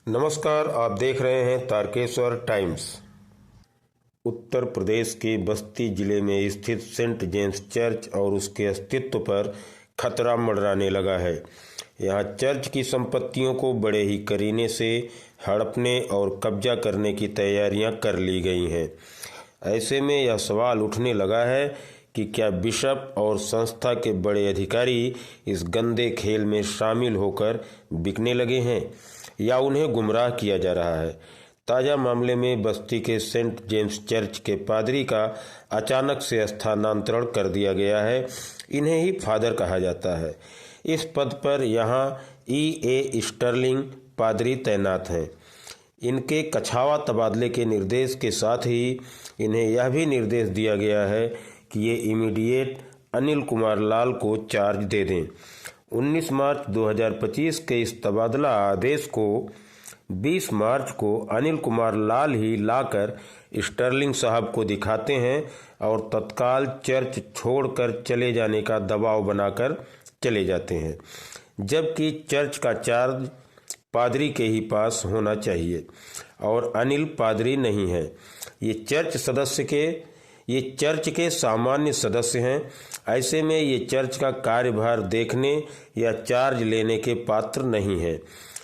नमस्कार, आप देख रहे हैं तारकेश्वर टाइम्स। उत्तर प्रदेश के बस्ती जिले में स्थित सेंट जेम्स चर्च और उसके अस्तित्व पर खतरा मंडराने लगा है। यहाँ चर्च की संपत्तियों को बड़े ही करीने से हड़पने और कब्जा करने की तैयारियां कर ली गई हैं। ऐसे में यह सवाल उठने लगा है कि क्या बिशप और संस्था के बड़े अधिकारी इस गंदे खेल में शामिल होकर बिकने लगे हैं या उन्हें गुमराह किया जा रहा है। ताज़ा मामले में बस्ती के सेंट जेम्स चर्च के पादरी का अचानक से स्थानांतरण कर दिया गया है। इन्हें ही फादर कहा जाता है। इस पद पर यहाँ E.A. स्टर्लिंग पादरी तैनात हैं। इनके कछावा तबादले के निर्देश के साथ ही इन्हें यह भी निर्देश दिया गया है कि ये इमीडिएट अनिल कुमार लाल को चार्ज दे दें। 19 मार्च 2025 के इस तबादला आदेश को 20 मार्च को अनिल कुमार लाल ही लाकर स्टर्लिंग साहब को दिखाते हैं और तत्काल चर्च छोड़कर चले जाने का दबाव बनाकर चले जाते हैं, जबकि चर्च का चार्ज पादरी के ही पास होना चाहिए और अनिल पादरी नहीं है। ये चर्च के सामान्य सदस्य हैं। ऐसे में ये चर्च का कार्यभार देखने या चार्ज लेने के पात्र नहीं है।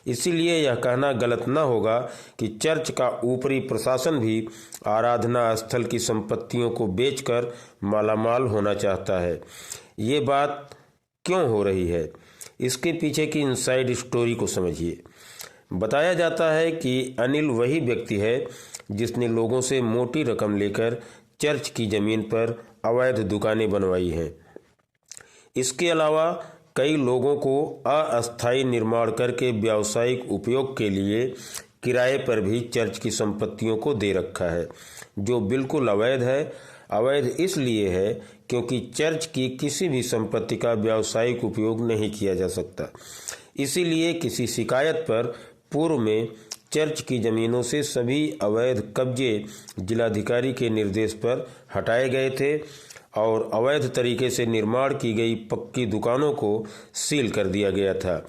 इसीलिए यह कहना गलत न होगा कि चर्च का ऊपरी प्रशासन भी आराधना स्थल की संपत्तियों को बेचकर मालामाल होना चाहता है। ये बात क्यों हो रही है, इसके पीछे की इनसाइड स्टोरी को समझिए। बताया जाता है कि अनिल वही व्यक्ति है जिसने लोगों से मोटी रकम लेकर चर्च की जमीन पर अवैध दुकानें बनवाई हैं। इसके अलावा कई लोगों को अस्थायी निर्माण करके व्यावसायिक उपयोग के लिए किराए पर भी चर्च की संपत्तियों को दे रखा है, जो बिल्कुल अवैध है। अवैध इसलिए है क्योंकि चर्च की किसी भी संपत्ति का व्यावसायिक उपयोग नहीं किया जा सकता। इसीलिए किसी शिकायत पर पूर्व में चर्च की जमीनों से सभी अवैध कब्जे जिलाधिकारी के निर्देश पर हटाए गए थे और अवैध तरीके से निर्माण की गई पक्की दुकानों को सील कर दिया गया था।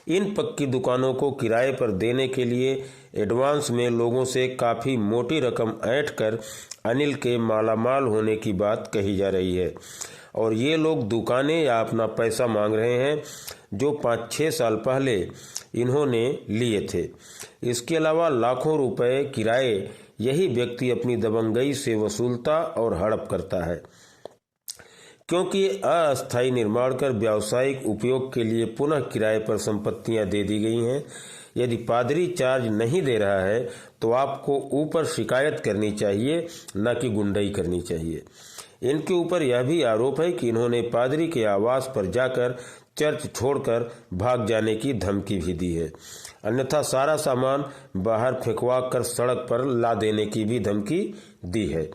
इन पक्की दुकानों को किराए पर देने के लिए एडवांस में लोगों से काफ़ी मोटी रकम ऐंठ कर अनिल के मालामाल होने की बात कही जा रही है और ये लोग दुकानें या अपना पैसा मांग रहे हैं, जो 5-6 साल पहले इन्होंने लिए थे। इसके अलावा लाखों रुपए किराए यही व्यक्ति अपनी दबंगई से वसूलता और हड़प करता है, क्योंकि अस्थायी निर्माण कर व्यावसायिक उपयोग के लिए पुनः किराए पर संपत्तियां दे दी गई हैं। यदि पादरी चार्ज नहीं दे रहा है तो आपको ऊपर शिकायत करनी चाहिए, न कि गुंडई करनी चाहिए। इनके ऊपर यह भी आरोप है कि इन्होंने पादरी के आवास पर जाकर चर्च छोड़कर भाग जाने की धमकी भी दी है, अन्यथा सारा सामान बाहर फेंकवा कर सड़क पर ला देने की भी धमकी दी है।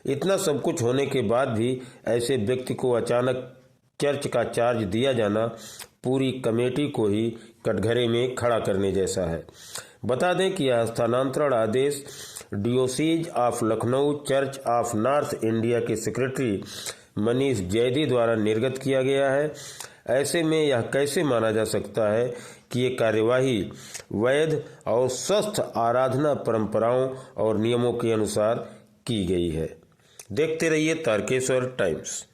इतना सब कुछ होने के बाद भी ऐसे व्यक्ति को अचानक चर्च का चार्ज दिया जाना पूरी कमेटी को ही कटघरे में खड़ा करने जैसा है। बता दें कि यह स्थानांतरण आदेश diocese of Lucknow church of North India के सेक्रेटरी मनीष जैदी द्वारा निर्गत किया गया है। ऐसे में यह कैसे माना जा सकता है कि ये कार्यवाही वैध और स्वस्थ आराधना परंपराओं और नियमों के अनुसार की गई है। देखते रहिए तारकेश्वर टाइम्स।